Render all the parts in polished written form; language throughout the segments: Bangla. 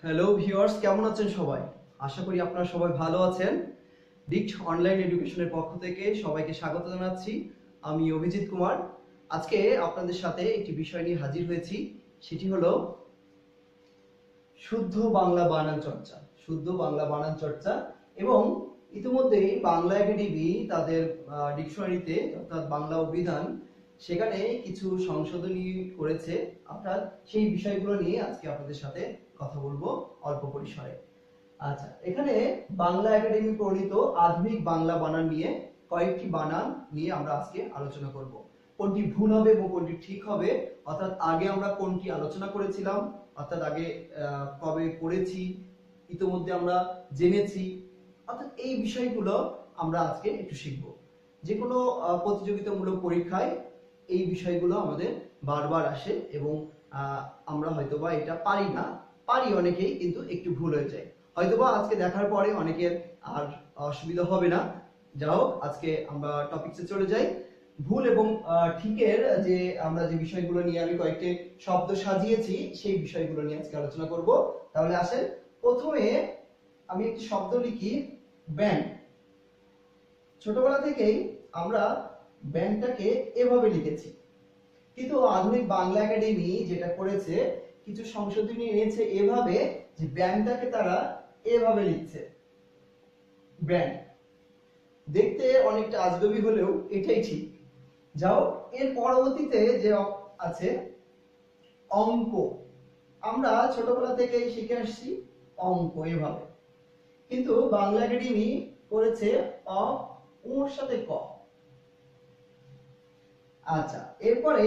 হ্যালো ভিউয়ার্স, কেমন আছেন সবাই? আশা করি আপনারা সবাই ভালো আছেন। ডিক্ট অনলাইন এডুকেশনের পক্ষ থেকে সবাইকে স্বাগত জানাচ্ছি। আমি অভিজিৎ কুমার। আজকে আপনাদের সাথে একটি বিষয় নিয়ে হাজির হয়েছি, সেটি হলো শুদ্ধ বাংলা বানান চর্চা। শুদ্ধ বাংলা বানান চর্চা এবং ইতিমধ্যেই বাংলা একাডেমি তাদের ডিকশনারিতে অর্থাৎ বাংলা অভিধান সেখানে কিছু সংশোধনী করেছে। অর্থাৎ সেই বিষয়গুলো নিয়ে আজকে আপনাদের সাথে কথা বলবো অল্প পরিসরে। আচ্ছা, এখানে বাংলা একাডেমি প্রণীত আধুনিক বাংলা বানান নিয়ে কয়েকটি বানান নিয়ে আমরা আজকে আলোচনা করব। কোনটি ভুল হবে এবং কোনটি ঠিক হবে, অর্থাৎ আগে আমরা কোনটি আলোচনা করেছিলাম, অর্থাৎ আগে কবে পড়েছি, ইতিমধ্যে আমরা জেনেছি, অর্থাৎ এই বিষয়গুলো আমরা আজকে একটু শিখব। যে কোনো প্রতিযোগিতামূলক পরীক্ষায় এই বিষয়গুলো আমাদের বারবার আসে এবং আমরা হয়তোবা এটা পারি অনেকেই, কিন্তু একটু ভুল হয়ে যায়। হয়তোবা আজকে দেখার পরে অনেকের আর অসুবিধা হবে না। যাও, আজকে আমরা টপিকসে চলে যাই। ভুল এবং ঠিকের যে আমরা যে বিষয়গুলো নিয়ে আমি কয়েকটি শব্দ সাজিয়েছি সেই বিষয়গুলো নিয়ে আজকে আলোচনা করব। তাহলে আসেন, প্রথমে আমি একটি শব্দ লিখি, ব্যান্ড। ছোটবেলা থেকেই আমরা ব্যান্ডটাকে এভাবে লিখেছি, কিন্তু আধুনিক বাংলা একাডেমি যেটা করেছে, কিছু সংশোধনী এনেছে এভাবে যে ব্যান্ডটাকে তারা এভাবে লিখছে, ব্যান্ড। দেখতে অনেকটা আজগবি হলেও এটাই ঠিক। যাও, এর পরবর্তীতে যে আছে অঙ্ক। আমরা ছোটবেলা থেকে শিখে আসছি অঙ্ক এভাবে, কিন্তু বাংলা একাডেমি করেছে অ ওর সাথে ক। আচ্ছা, এরপরে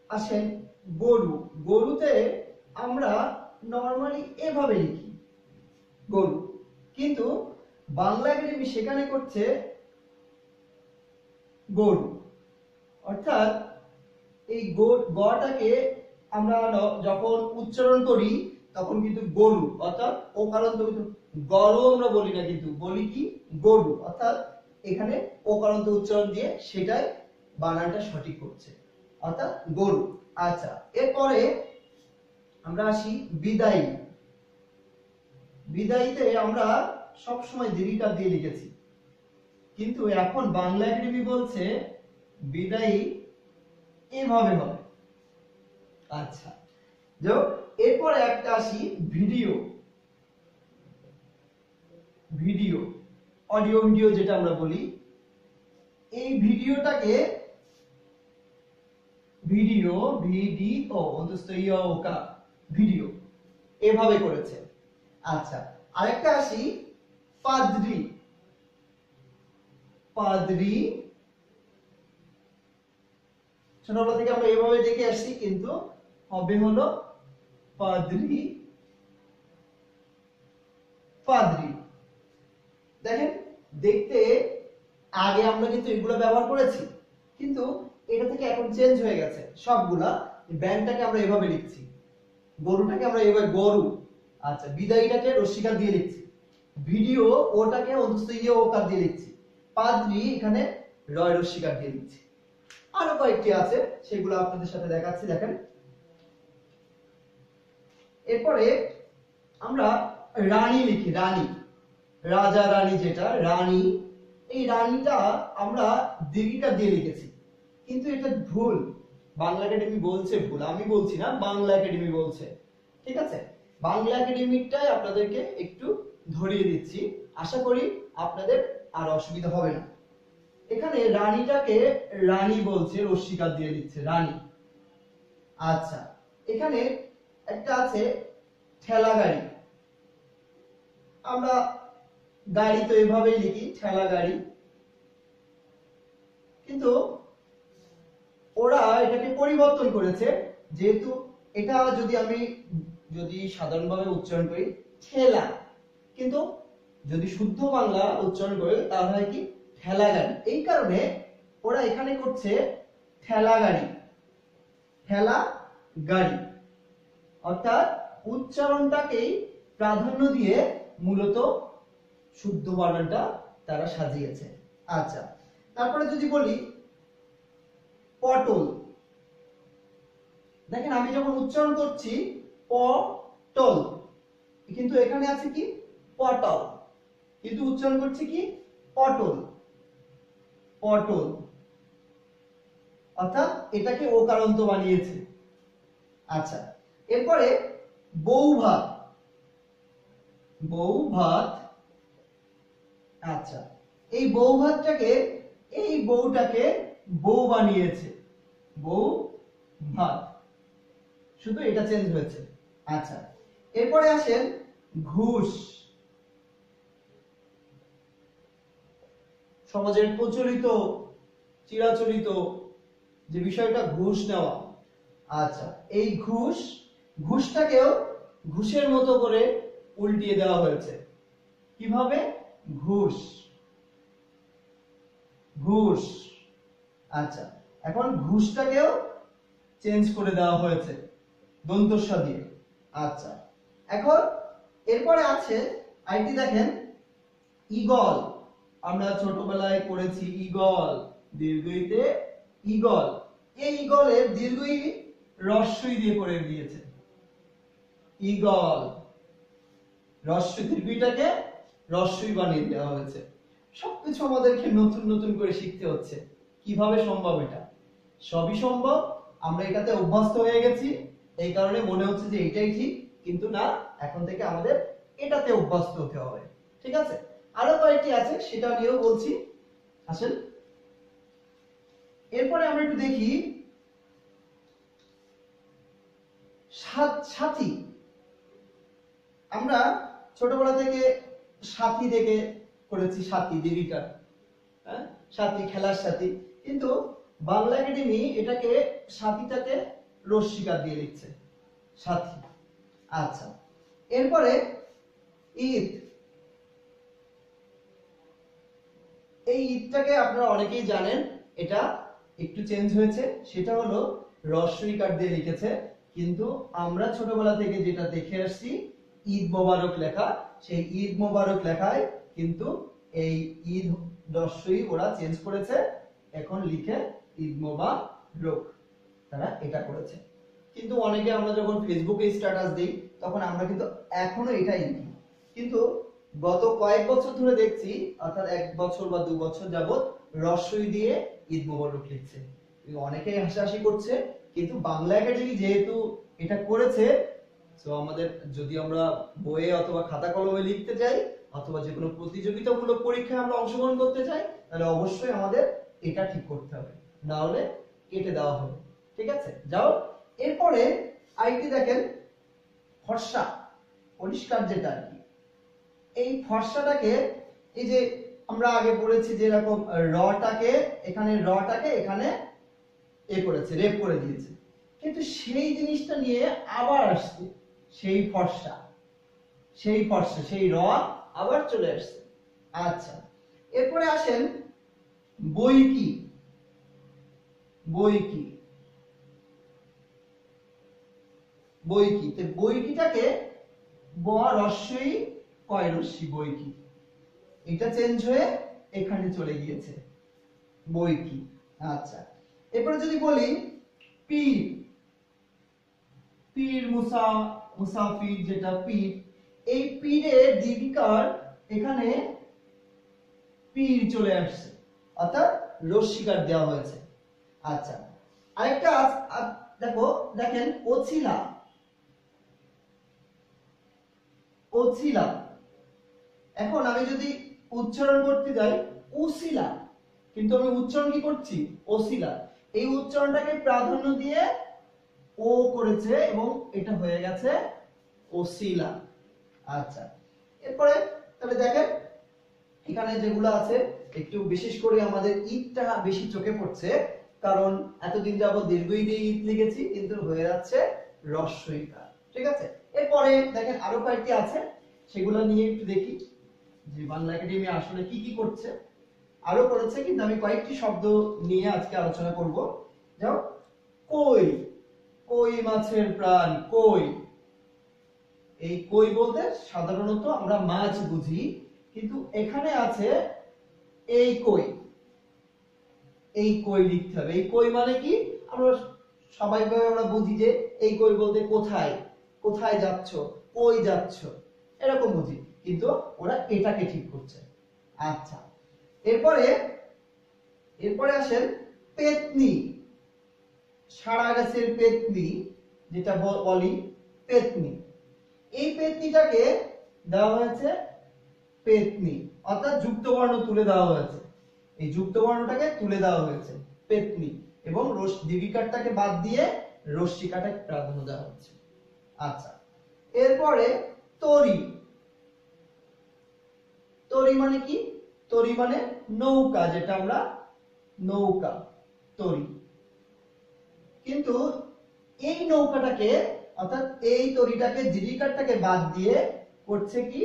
আসেন গরু। গরুতে আমরা নরমালি এভাবে লিখি গরু, কিন্তু বাংলা একাডেমি সেখানে করছে গরু, অর্থাৎ এই গটাকে আমরা যখন উচ্চারণ করি তখন কিন্তু গরু, অর্থাৎ ওকারান্ত, কিন্তু গরু আমরা বলি না, কিন্তু বলি কি গরু, অর্থাৎ এখানে ওকারান্ত উচ্চারণ দিয়ে সেটাই বানানটা সঠিক করছে, অর্থাৎ গরু। আচ্ছা, এরপরে আমরা আসি বিদায়ী। বিদায়ীতে আমরা সব সময় দীর্ঘিকার দিয়ে লিখেছি, কিন্তু এখন বাংলা একাডেমি বলছে বিদায়ী এভাবে হবে। আচ্ছা, যাও, এরপর একটা আসি ভিডিও। ভিডিও, অডিও ভিডিও যেটা আমরা বলি, এই ভিডিওটাকে ভিডিও, ভিডিও অন্তস্থ ইয়া ওকা, ভিডিও এভাবে করেছে। আচ্ছা, আরেকটা আসি পাদ্রী। পাদ্রী, ছোটবেলা থেকে আমরা এভাবে দেখে আসছি, কিন্তু হবে হলো পাদ্রী। পাদ্রী, দেখেন দেখতে আগে আমরা কিন্তু এগুলো ব্যবহার করেছি, কিন্তু এটা থেকে এখন চেঞ্জ হয়ে গেছে সবগুলা। ব্যান্ডটাকে আমরা এভাবে লিখছি, গরুটাকে আমরা এভাবে গরু। আচ্ছা, বিদায়ীটাকে রস্বীকার দিয়ে লিখছি, ভিডিও ওটাকে অন্তস্থ ইয়ে ওকার দিয়ে লিখছি, পাদ্রী এখানে রয় রস্বীকার দিয়ে লিখছি। আরো কয়েকটি আছে, সেগুলো আপনাদের সাথে দেখাচ্ছি, দেখেন। এরপরে আমরা রানী লিখি, রানী, রাজা রানী, যেটা রানী, এই রানীটা আমরা দীর্ঘিকার দিয়ে লিখেছি, কিন্তু এটা ভুল। বাংলা একাডেমি বলছে ভুল, আমি বলছি না, বাংলা একাডেমি বলছে। ঠিক আছে, বাংলা একাডেমিটাই আপনাদেরকে একটু ধরিয়ে দিচ্ছি, আশা করি আপনাদের আর অসুবিধা হবে না। এখানে রানীটাকে রানী বলছে, রস্বীকার দিয়ে লিখছে রানী। আচ্ছা, এখানে একটা আছে ঠেলা গাড়ি। আমরা গাড়ি তো এভাবেই লিখি, ঠেলা গাড়ি, কিন্তু ওরা এটাকে পরিবর্তন করেছে। যেহেতু এটা যদি সাধারণভাবে উচ্চারণ করি ঠেলা, কিন্তু যদি শুদ্ধ বাংলা উচ্চারণ করি তাহলে হয় কি ঠেলা গাড়ি। এই কারণে ওরা এখানে করছে ঠেলা গাড়ি, ঠেলা গাড়ি, অর্থাৎ উচ্চারণটাকেই প্রাধান্য দিয়ে মূলত শুদ্ধ বানানটা তারা সাজিয়েছে। আচ্ছা, তারপরে যদি বলি পটল, দেখেন আমি যখন উচ্চারণ করছি পটল, কিন্তু এখানে আছে কি পটল, কিন্তু উচ্চারণ করছে কি পটল, পটল, অর্থাৎ এটাকে ওকারান্ত বানিয়েছে। আচ্ছা, এরপরে বউ ভাত, বউ ভাত। আচ্ছা, এই বউ ভাতটাকে, এই বউটাকে বউ বানিয়েছে, বউ ভাত, শুধু এটা চেঞ্জ হয়েছে। আচ্ছা, এরপরে আসেন ঘুষ। সমাজের প্রচলিত চিরাচরিত যে বিষয়টা ঘুষ নেওয়া। আচ্ছা, এই ঘুষ, ঘুষটাকেও ঘুষের মতো করে উল্টিয়ে দেওয়া হয়েছে। কিভাবে? ঘুষ, ঘুষ। আচ্ছা, এখন ঘুষটাকেও চেঞ্জ করে দেওয়া হয়েছে দন্তস্ব দিয়ে। আচ্ছা, এখন এরপরে আছে আইটি, দেখেন ঈগল। আমরা ছোটবেলায় পড়েছি ঈগল, দীর্ঘইতে ঈগল। এই ঈগলের দীর্ঘই রস্বই দিয়ে করে দিয়েছে, ঈগল, রস্বই দীর্ঘইটাকে রস্বই বানিয়ে দেওয়া হয়েছে। সবকিছু আমাদেরকে নতুন নতুন করে শিখতে হচ্ছে। কিভাবে সম্ভব? এটা সবই সম্ভব, আমরা এটাতে অভ্যস্ত হয়ে গেছি, এই কারণে মনে হচ্ছে যে এটাই ঠিক, কিন্তু না, এখন থেকে আমাদের এটাতে অভ্যস্ত হতে হবে। ঠিক আছে, আরো কয়েকটি আছে, সেটা নিয়েও বলছি, আসেন। এরপরে আমরা একটু দেখি সাথী। আমরা ছোটবেলা থেকে সাথী থেকে করেছি, সাথী দীর্ঘিকার, হ্যাঁ, সাথী, খেলার সাথী, কিন্তু বাংলা একাডেমি এটাকে সাথীটাকে রস্বীকার দিয়ে লিখছে, সাথী। আচ্ছা, এরপরে ঈদ। এই ঈদটাকে আপনারা অনেকেই জানেন, এটা একটু চেঞ্জ হয়েছে, সেটা হলো রস্বইকার দিয়ে লিখেছে, কিন্তু আমরা ছোটবেলা থেকে যেটা দেখে আসছি ঈদ মোবারক লেখা, সেই ঈদ মোবারক লেখায় কিন্তু এই ঈদ রস্বই ওরা চেঞ্জ করেছে, এখন লিখে ঈদ মোবারক, তারা এটা করেছে। কিন্তু অনেকে আমরা যখন ফেসবুকে স্ট্যাটাস দিই তখন আমরা কিন্তু এখনো এটাই লিখি, কিন্তু গত কয়েক বছর ধরে দেখছি, অর্থাৎ 1 বছর বা 2 বছর যাবত রস্বই দিয়ে ঈদ মোবারক লিখছে। অনেকেই হাসাহাসি করছে, কিন্তু বাংলা একাডেমি যেহেতু এটা করেছে, তো আমাদের যদি আমরা বইয়ে অথবা খাতা কলমে লিখতে চাই, অথবা যে কোনো প্রতিযোগিতামূলক পরীক্ষায় আমরা অংশগ্রহণ করতে চাই, তাহলে অবশ্যই আমাদের এটা ঠিক করতে হবে, না হলে কেটে দেওয়া হবে। ঠিক আছে, যাও। এরপরে আইটি দেখেন ফর্সা, পরিষ্কার যেটা আর কি, এই ফর্সাটাকে, এই যে আমরা আগে পড়েছি যে এরকম রটাকে এখানে এ করেছে, রেপ করে দিয়েছে, কিন্তু সেই জিনিসটা নিয়ে আবার আসছে, সেই ফর্সা, সেই র আবার চলে আসছে। আচ্ছা, এরপরে আসেন বইকি। বইকি, বইকি, তো বইকিটাকে ব রস্বই কয় রস্বই, বইকি, এটা চেঞ্জ হয়ে এখানে চলে গিয়েছে, বইকি। আচ্ছা, এরপরে যদি বলি পীর, পীর মুসাফির, যেটা পীর, এই পীরের দীর্ঘিকার এখানে পীর চলে আসছে, অর্থাৎ রস্বীকার দেওয়া হয়েছে। আচ্ছা, আরেকটা দেখো, দেখেন ওছিলা, ওছিলা, এখন আমি যদি উচ্চারণ করতে যাই উসিলা, কিন্তু আমি উচ্চারণ কি করছি ওসিলা, এই উচ্চারণটাকে প্রাধান্য দিয়ে ও করেছে এবং এটা হয়ে গেছে ওসিলা। আচ্ছা, এরপরে তাহলে দেখেন এখানে যেগুলো আছে, একটু বিশেষ করে আমাদের ঈদটা বেশি চোখে পড়ছে, কারণ এতদিন যাবত দীর্ঘই দিয়ে ঈদ লিখেছি, কিন্তু হয়ে যাচ্ছে রস্বইকার। ঠিক আছে, এরপরে দেখেন আরো কয়েকটি আছে, সেগুলো নিয়ে একটু দেখি যে বাংলা একাডেমি আসলে কি কি করছে। আরো করেছে, কিন্তু আমি কয়েকটি শব্দ নিয়ে আজকে আলোচনা করব। যাও, কই, কই মাছের প্রাণ, কই। এই কই বলতে সাধারণত আমরা মাছ বুঝি, কিন্তু এখানে আছে এই কই, এই কই লিখতে হবে। এই কই মানে কি, আমরা স্বাভাবিকভাবে আমরা বুঝি যে এই কই বলতে কোথায়, কোথায় যাচ্ছ, কই যাচ্ছ, এরকম বুঝি, কিন্তু ওরা এটাকে ঠিক করছে। আচ্ছা, এরপরে এরপরে আসেন পেতনি, সারা গাছের পেতনি যেটা বলি পেতনি, এই পেতনিটাকে দেওয়া হয়েছে পেতনি, অর্থাৎ যুক্ত বর্ণ তুলে দেওয়া হয়েছে, এই যুক্ত বর্ণটাকে তুলে দেওয়া হয়েছে পেতনি, এবং দীর্ঘিকারটাকে বাদ দিয়ে রস্যিকাটাকে প্রাধান্য দেওয়া হচ্ছে। আচ্ছা, এরপরে তরি, তরি মানে কি? তরি মানে নৌকা, যেটা আমরা নৌকা তরি, কিন্তু এই নৌকাটাকে অর্থাৎ এই তরিটাকে দীর্ঘিকারটাকে বাদ দিয়ে করছে কি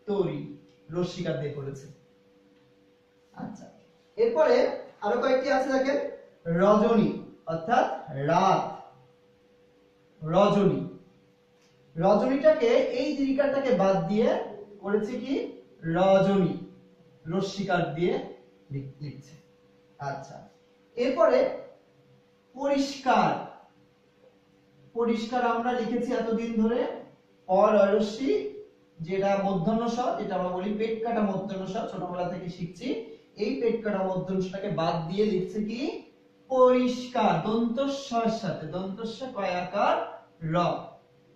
তরি, রস্যিকার দিয়ে করেছে। আচ্ছা, এরপরে আরো কয়েকটি আছে দেখেন, রজনী অর্থাৎ রাত, রজনী, রজনীটাকে এই দীর্ঘিকারটাকে বাদ দিয়ে করেছে কি রজনী, রস্যিকার দিয়ে লিখছে। আচ্ছা, এরপরে পরিষ্কার, পরিষ্কার আমরা লিখেছি এতদিন ধরে অরস্যি, যেটা মূর্ধন্য ষ, যেটা আমরা বলি পেট কাটা মূর্ধন্য ষ, ছোটবেলা থেকে শিখছি। এই পেট কাটা মূর্ধন্য ষটাকে বাদ দিয়ে লিখছে কি পরিষ্কার, দন্তস্বর সাথে, দন্তস্ব কয়াকার র,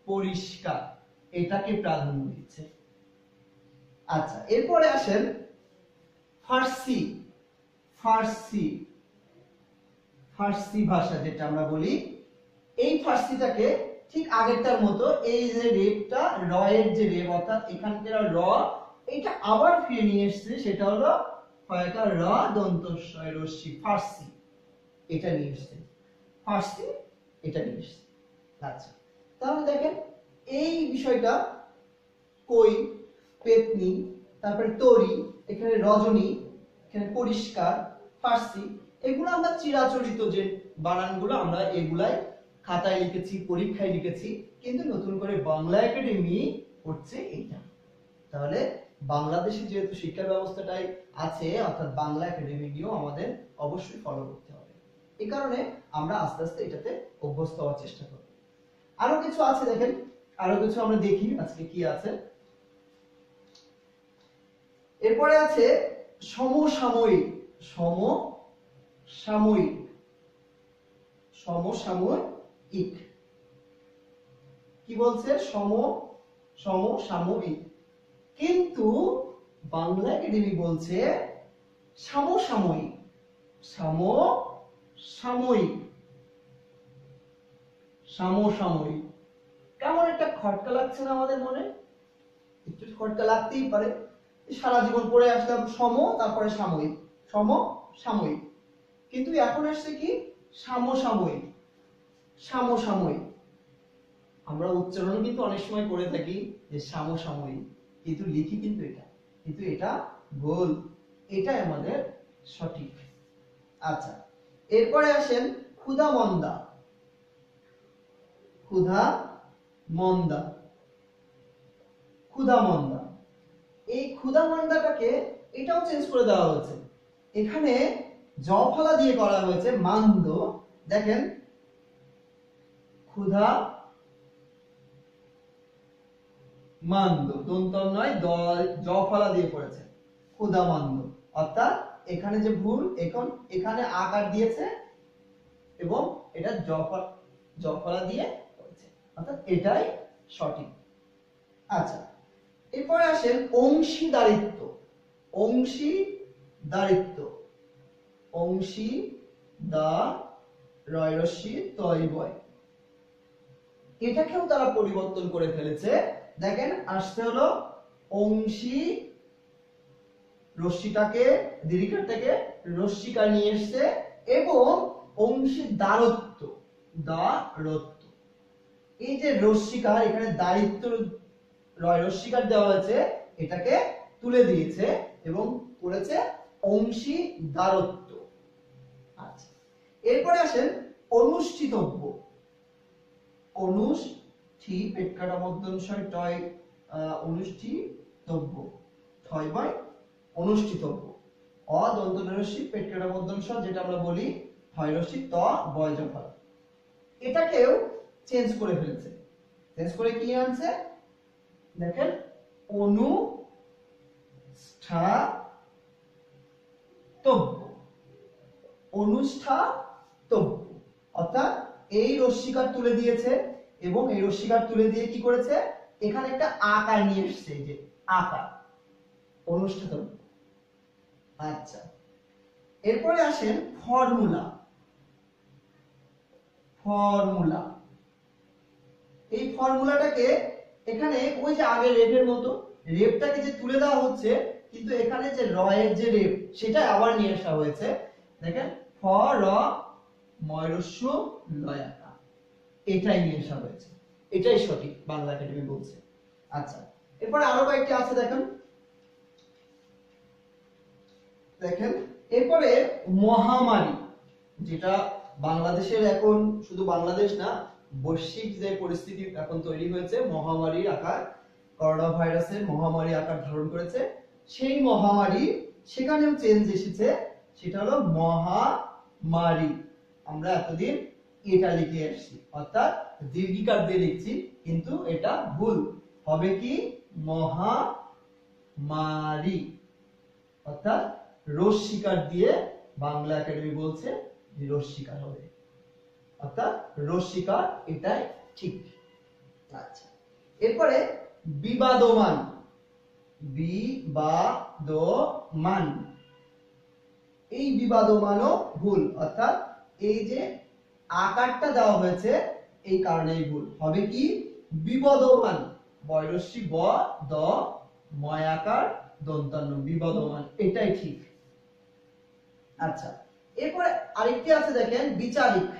পরিষ্কার, এটাকে প্রাধান্য দিচ্ছে। আচ্ছা, এরপরে আসেন ফার্সি, ফার্সি, ফার্সি ভাষা যেটা আমরা বলি, এই ফার্সিটাকে ঠিক আগেরটার মতো এই যে রেপটা, র এর যে রেপ অর্থাৎ এখানকার র, এটা আবার ফিরে নিয়ে এসেছে, সেটা হলো কয়াকার র দন্তস্বয় রস্যি, ফার্সি, এটা নিয়ে এসেছে, ফার্সি এটা নিয়ে এসেছে। আচ্ছা, তাহলে দেখেন এই বিষয়টা কই, পেতনি, তারপরে তরি, এখানে রজনী, এখানে পরিষ্কার, ফার্সি, এগুলো আমরা চিরাচরিত যে বানানগুলো আমরা এগুলাই খাতায় লিখেছি, পরীক্ষায় লিখেছি, কিন্তু নতুন করে বাংলা একাডেমি করছে এটা। তাহলে বাংলাদেশে যেহেতু শিক্ষা ব্যবস্থাটাই আছে, অর্থাৎ বাংলা একাডেমি নিয়েও আমাদের অবশ্যই ফলো করতে হবে। এই কারণে আমরা আস্তে আস্তে এটাতে অভ্যস্ত হওয়ার চেষ্টা করব। আরো কিছু আছে দেখেন, আরো কিছু আমরা দেখি আজকে কি আছে। এরপরে আছে সমসাময়িক, সমসাময়িক, সমসাময়িক, কি বলছে সমসাময়িক, কিন্তু বাংলা একাডেমি বলছে সমসাময়িক, সমসাময়িক, সমসাময়িক। কেমন একটা খটকা লাগছে না আমাদের মনে? একটু খটকা লাগতেই পারে, সারা জীবন পড়ে আসলাম সম তারপরে সাময়িক, সমসাময়িক, কিন্তু এখন আসছে কি সমসাময়িক, সমসাময়িক। আমরা উচ্চারণ কিন্তু অনেক সময় করে থাকি যে সমসাময়িক, কিন্তু লিখি কিন্তু এটা, কিন্তু এটা ভুল, এটাই আমাদের সঠিক। আচ্ছা, এরপরে আসেন ক্ষুধা মন্দা, ক্ষুধা মন্দা, ক্ষুধা মন্দা, এই ক্ষুধা মন্দাটাকে এটাও চেঞ্জ করে দেওয়া হয়েছে, এখানে জ ফলা দিয়ে করা হয়েছে মান্দ, দেখেন ক্ষুধা মান্দ, দন্ত নয় জ ফলা দিয়ে করেছে ক্ষুধা মান্দ, অর্থাৎ এখানে যে ভুল, এখন এখানে আকার দিয়েছে এবং এটা জ ফলা দিয়ে করেছে, অর্থাৎ এটাই সঠিক। আচ্ছা, এরপরে আসেন অংশীদারিত্ব, অংশীদারিত্ব, অংশী দা রয় রস্যি তয় বয়, এটাকেও তারা পরিবর্তন করে ফেলেছে। দেখেন আসতে হলো অংশী, রস্যিটাকে দীর্ঘিকারটাকে রস্যিকার নিয়ে এসছে, এবং অংশীদারত্ব, দারত্ব, এই যে রস্যিকার এখানে দারিত্ব রয় রস্যিকার দেওয়া হয়েছে, এটাকে তুলে দিয়েছে এবং করেছে অংশীদারত্ব। আচ্ছা, এরপরে আসেন অনুষ্ঠিতব্য, অনুষ্ঠি পেট কাটা মধ্যমস্বর টয়, অনুষ্ঠিতব্য, থয় বয় অনুষ্ঠিতব্য, অ দন্ত রস্যি পেট কাটা মধ্যমস্বর যেটা আমরা বলি হয় রস্যি ত বয় জফলা, এটাকেও চেঞ্জ করে ফেলেছে। চেঞ্জ করে কি আনছে দেখেন অনুষ্ঠাতব্য। অনুষ্ঠাতব্য অর্থাৎ এই রস্যিকার তুলে দিয়েছে এবং এই রস্যিকার তুলে দিয়ে কি করেছে, এখানে একটা আকার নিয়ে এসেছে, এই যে আকার, অনুষ্ঠিতব্য। আচ্ছা, এরপরে আসেন ফর্মুলা। ফর্মুলা, এই ফর্মুলাটাকে এখানে ওই যে আগে রেফের মতো রেফটাকে যে তুলে দেওয়া হচ্ছে, কিন্তু এখানে যে র এর যে রেফ সেটা আবার নিয়ে আসা হয়েছে। দেখেন ফ র ময়রস্য লয়াকা, এটাই নিয়ে আসা হয়েছে, এটাই সঠিক বাংলা একাডেমি বলছে। আচ্ছা, এরপরে আরো কয়েকটি আছে দেখেন। দেখেন এরপরে মহামারী, যেটা বাংলাদেশের এখন শুধু বাংলাদেশ না, বৈশ্বিক যে পরিস্থিতি এখন তৈরি হয়েছে, মহামারীর আকার, করোনা ভাইরাসের মহামারী আকার ধারণ করেছে, সেই মহামারী সেখানেও চেঞ্জ এসেছে, সেটা হলো মহামারী। আমরা এতদিন এটা লিখে আসছি, অর্থাৎ দীর্ঘিকার দিয়ে লিখছি, কিন্তু এটা ভুল হবে কি মহামারী, অর্থাৎ রস্যিকার দিয়ে বাংলা একাডেমি বলছে যে রস্যিকার হবে, অর্থাৎ রস্যিকার, এটাই ঠিক। আচ্ছা, এরপরে বিবাদমান। বিবাদমান, এই বিবাদমানও ভুল, অর্থাৎ এই যে আকারটা দেওয়া হয়েছে এই কারণেই ভুল হবে কি বিবদমান, বয়রস্যি ব দ ময়াকার দন্তান্ন, বিবদমান, এটাই ঠিক। আচ্ছা, এরপরে আরেকটি আছে দেখেন বিচারিক।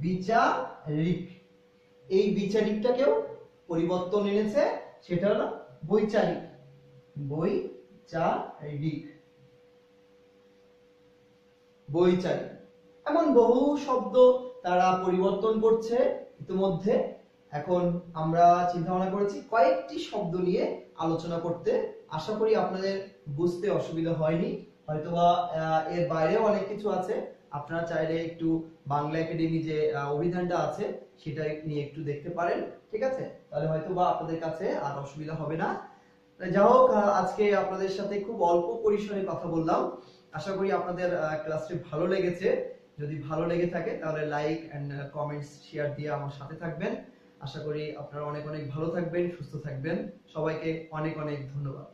বিচারিক, এই বিচারিকটাকেও পরিবর্তন এনেছে, সেটা হলো বৈচারিক। বৈচারিক, বৈচারিক, এমন বহু শব্দ তারা পরিবর্তন করছে ইতিমধ্যে। এখন আমরা চিন্তা ভাবনা করেছি কয়েকটি শব্দ নিয়ে আলোচনা করতে, আশা করি আপনাদের বুঝতে অসুবিধা হয়নি। হয়তোবা এর বাইরেও অনেক কিছু আছে, আপনারা চাইলে একটু বাংলা একাডেমি যে অভিধানটা আছে সেটা নিয়ে একটু দেখতে পারেন, ঠিক আছে? তাহলে হয়তোবা আপনাদের কাছে আর অসুবিধা হবে না। যাই হোক, আজকে আপনাদের সাথে খুব অল্প পরিসরে কথা বললাম, আশা করি আপনাদের ক্লাসটি ভালো লেগেছে। যদি ভালো লেগে থাকে তাহলে লাইক এন্ড কমেন্টস শেয়ার দিয়ে আমার সাথে থাকবেন। আশা করি আপনারা অনেক অনেক ভালো থাকবেন, সুস্থ থাকবেন। সবাইকে অনেক অনেক ধন্যবাদ।